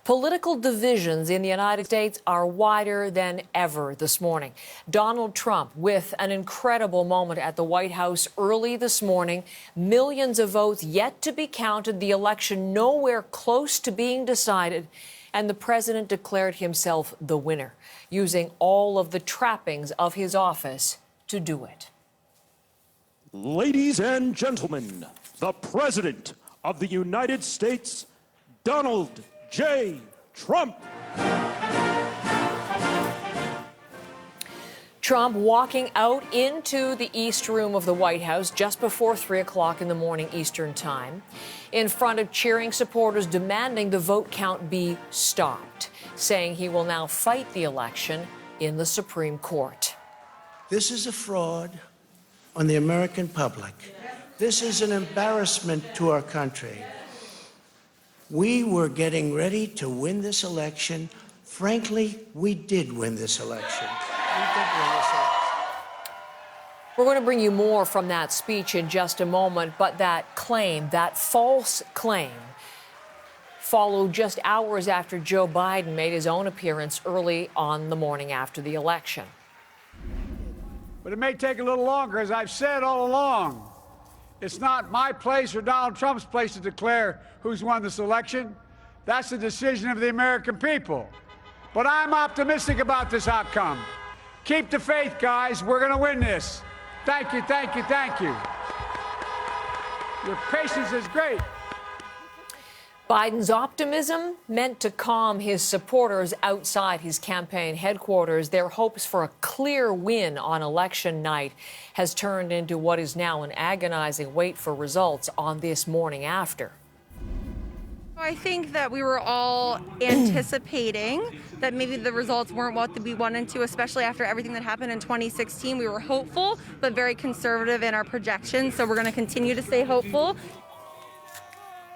Political divisions in the United States are wider than ever this morning. Donald Trump with an incredible moment at the White House early this morning. Millions of votes yet to be counted, the election nowhere close to being decided, and the president declared himself the winner, using all of the trappings of his office to do it. Ladies and gentlemen, the President of the United States, Donald J. Trump. Trump walking out into the East Room of the White House just before 3 o'clock in the morning Eastern Time, in front of cheering supporters demanding the vote count be stopped, saying he will now fight the election in the Supreme Court. This is a fraud on the American public. This is an embarrassment to our country. We were getting ready to win this election. Frankly, we did win this election. We're going to bring you more from that speech in just a moment, but that claim, that false claim, followed just hours after Joe Biden made his own appearance early on the morning after the election. But it may take a little longer, as I've said all along. It's not my place or Donald Trump's place to declare who's won this election. That's the decision of the American people. But I'm optimistic about this outcome. Keep the faith, guys. We're going to win this. Thank you, thank you, thank you. Your patience is great. Biden's optimism meant to calm his supporters outside his campaign headquarters. Their hopes for a clear win on election night has turned into what is now an agonizing wait for results on this morning after. I think that we were all anticipating that maybe the results weren't what we wanted to, especially after everything that happened in 2016. We were hopeful, but very conservative in our projections, so we're going to continue to stay hopeful.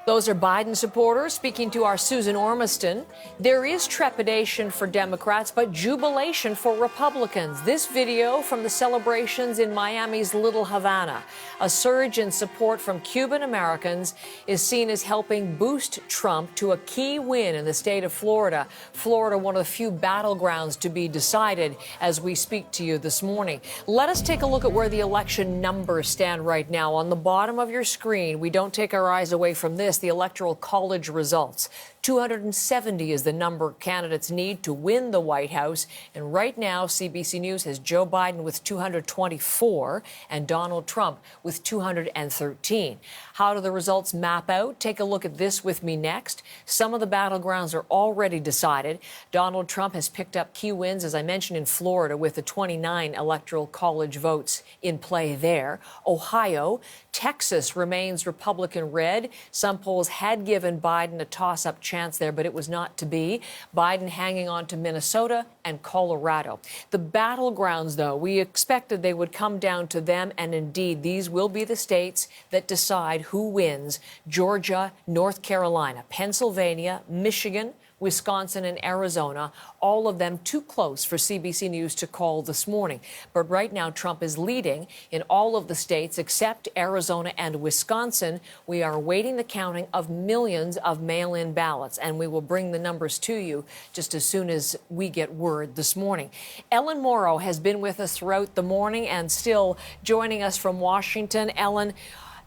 Those are Biden supporters speaking to our Susan Ormiston. There is trepidation for Democrats, but jubilation for Republicans. This video from the celebrations in Miami's Little Havana. A surge in support from Cuban Americans is seen as helping boost Trump to a key win in the state of Florida. Florida, one of the few battlegrounds to be decided as we speak to you this morning. Let us take a look at where the election numbers stand right now. On the bottom of your screen, we don't take our eyes away from this. The Electoral College results. 270 is the number candidates need to win the White House. And right now, CBC News has Joe Biden with 224 and Donald Trump with 213. How do the results map out? Take a look at this with me next. Some of the battlegrounds are already decided. Donald Trump has picked up key wins, as I mentioned, in Florida with the 29 Electoral College votes in play there. Ohio, Texas remains Republican red. Some polls had given Biden a toss-up chance there, but it was not to be. Biden hanging on to Minnesota and Colorado. The battlegrounds, though, we expected they would come down to them, and indeed, these will be the states that decide who wins. Georgia, North Carolina, Pennsylvania, Michigan, Wisconsin and Arizona, all of them too close for CBC News to call this morning. But right now, Trump is leading in all of the states except Arizona and Wisconsin. We are awaiting the counting of millions of mail-in ballots, and we will bring the numbers to you just as soon as we get word this morning. Ellen Morrow has been with us throughout the morning and still joining us from Washington. Ellen,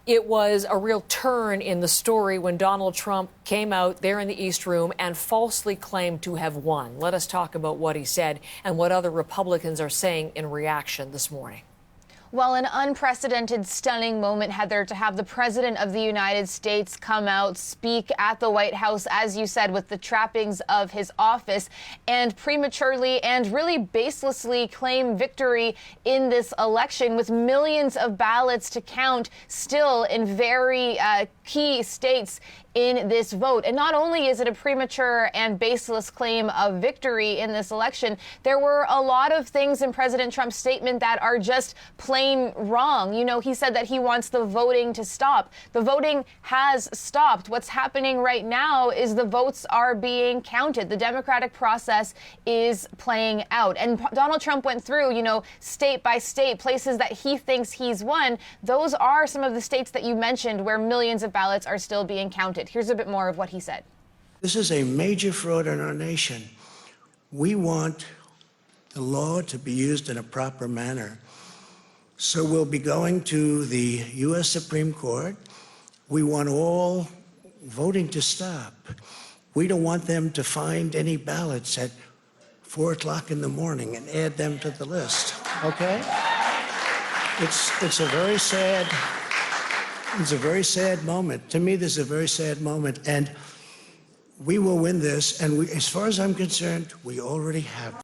it was a real turn in the story when Donald Trump came out there in the East Room and falsely claimed to have won. Let us talk about what he said and what other Republicans are saying in reaction this morning. Well, an unprecedented, stunning moment, Heather, to have the President of the United States come out, speak at the White House, as you said, with the trappings of his office, and prematurely and really baselessly claim victory in this election with millions of ballots to count still in very key states in this vote. And not only is it a premature and baseless claim of victory in this election, there were a lot of things in President Trump's statement that are just plain wrong. You know, he said that he wants the voting to stop. The voting has stopped. What's happening right now is the votes are being counted. The democratic process is playing out. And Donald Trump went through, you know, state by state, places that he thinks he's won. Those are some of the states that you mentioned where millions of ballots are still being counted. Here's a bit more of what he said. This is a major fraud in our nation. We want the law to be used in a proper manner. So we'll be going to the U.S. Supreme Court. We want all voting to stop. We don't want them to find any ballots at 4 o'clock in the morning and add them to the list, okay? It's a very sad moment. To me, this is a very sad moment, and we will win this, and as far as I'm concerned, we already have.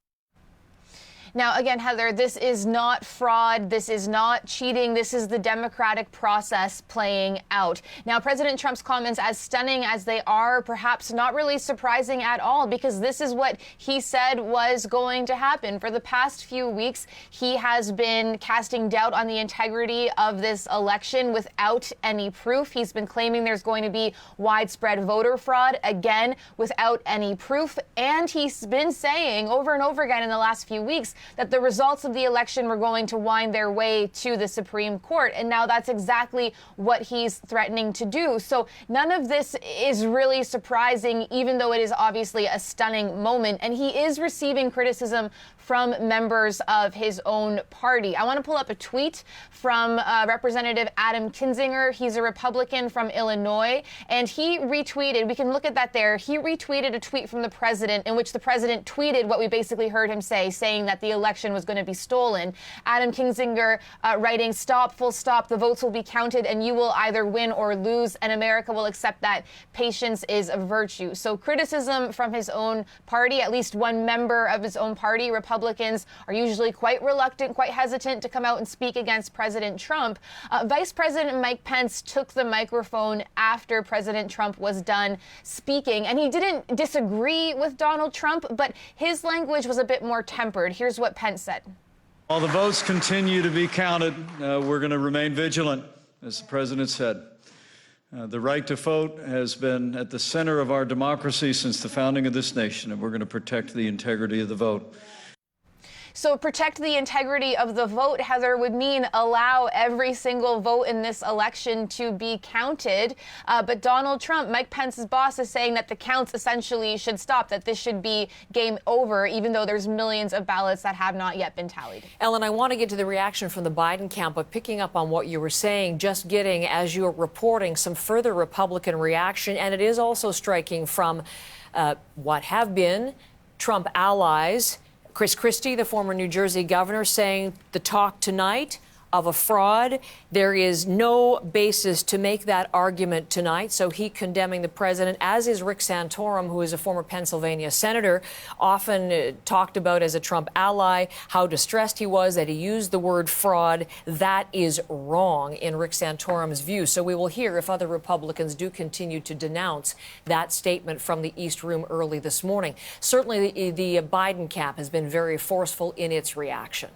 Now, again, Heather, this is not fraud. This is not cheating. This is the democratic process playing out. Now, President Trump's comments, as stunning as they are, perhaps not really surprising at all, because this is what he said was going to happen. For the past few weeks, he has been casting doubt on the integrity of this election without any proof. He's been claiming there's going to be widespread voter fraud, again, without any proof. And he's been saying over and over again in the last few weeks that the results of the election were going to wind their way to the Supreme Court. And now that's exactly what he's threatening to do. So none of this is really surprising, even though it is obviously a stunning moment. And he is receiving criticism from members of his own party. I want to pull up a tweet from Representative Adam Kinzinger. He's a Republican from Illinois, and he retweeted, we can look at that there, he retweeted a tweet from the president in which the president tweeted what we basically heard him say, saying that the election was going to be stolen. Adam Kinzinger writing, "Stop, full stop, the votes will be counted and you will either win or lose, and America will accept that. Patience is a virtue." So criticism from his own party, at least one member of his own party. Republicans are usually quite reluctant, quite hesitant to come out and speak against President Trump. Vice President Mike Pence took the microphone after President Trump was done speaking, and he didn't disagree with Donald Trump, but his language was a bit more tempered. Here's what Pence said. While the votes continue to be counted, we're going to remain vigilant, as the president said. The right to vote has been at the center of our democracy since the founding of this nation, and we're going to protect the integrity of the vote. So protect the integrity of the vote, Heather, would mean allow every single vote in this election to be counted. But Donald Trump, Mike Pence's boss, is saying that the counts essentially should stop, that this should be game over, even though there's millions of ballots that have not yet been tallied. Ellen, I want to get to the reaction from the Biden camp, but picking up on what you were saying, just getting, as you're reporting, some further Republican reaction. And it is also striking from what have been Trump allies. Chris Christie, the former New Jersey governor, saying the talk tonight of a fraud. There is no basis to make that argument tonight. So he condemning the president, as is Rick Santorum, who is a former Pennsylvania senator, often talked about as a Trump ally, how distressed he was that he used the word fraud. That is wrong in Rick Santorum's view. So we will hear if other Republicans do continue to denounce that statement from the East Room early this morning. Certainly the Biden camp has been very forceful in its reaction.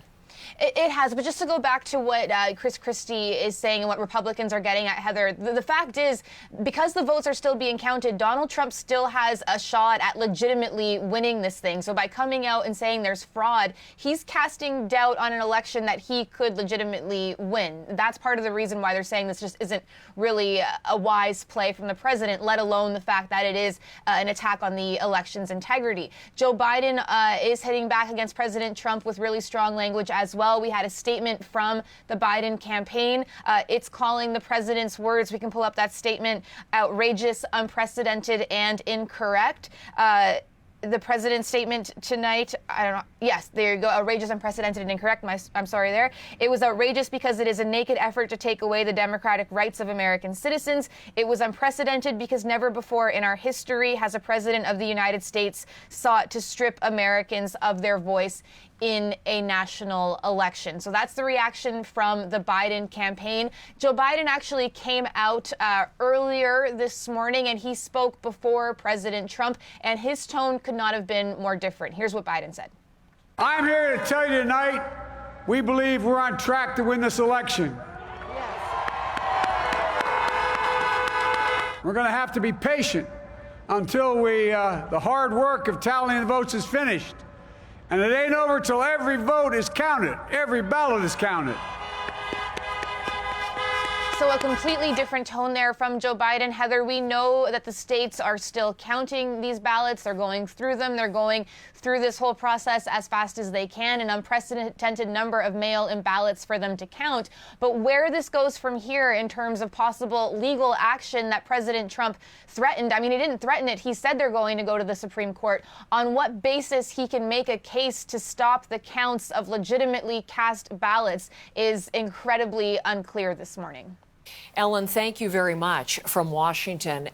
It has, but just to go back to what Chris Christie is saying and what Republicans are getting at, Heather, the fact is, because the votes are still being counted, Donald Trump still has a shot at legitimately winning this thing. So by coming out and saying there's fraud, he's casting doubt on an election that he could legitimately win. That's part of the reason why they're saying this just isn't really a wise play from the president, let alone the fact that it is an attack on the election's integrity. Joe Biden is hitting back against President Trump with really strong language as well. We had a statement from the Biden campaign. It's calling the president's words, we can pull up that statement, outrageous, unprecedented, and incorrect. The president's statement tonight, I don't know. Yes, there you go. Outrageous, unprecedented, and incorrect. I'm sorry there. It was outrageous because it is a naked effort to take away the democratic rights of American citizens. It was unprecedented because never before in our history has a president of the United States sought to strip Americans of their voice in a national election. So that's the reaction from the Biden campaign. Joe Biden actually came out earlier this morning, and he spoke before President Trump, and his tone could not have been more different. Here's what Biden said. I'm here to tell you tonight, we believe we're on track to win this election. We're going to have to be patient until the hard work of tallying the votes is finished. And it ain't over till every vote is counted. Every ballot is counted. So a completely different tone there from Joe Biden. Heather, we know that the states are still counting these ballots. They're going through them. They're going through this whole process as fast as they can, an unprecedented number of mail-in ballots for them to count. But where this goes from here in terms of possible legal action that President Trump threatened, I mean, he didn't threaten it. He said they're going to go to the Supreme Court. On what basis he can make a case to stop the counts of legitimately cast ballots is incredibly unclear this morning. Ellen, thank you very much from Washington.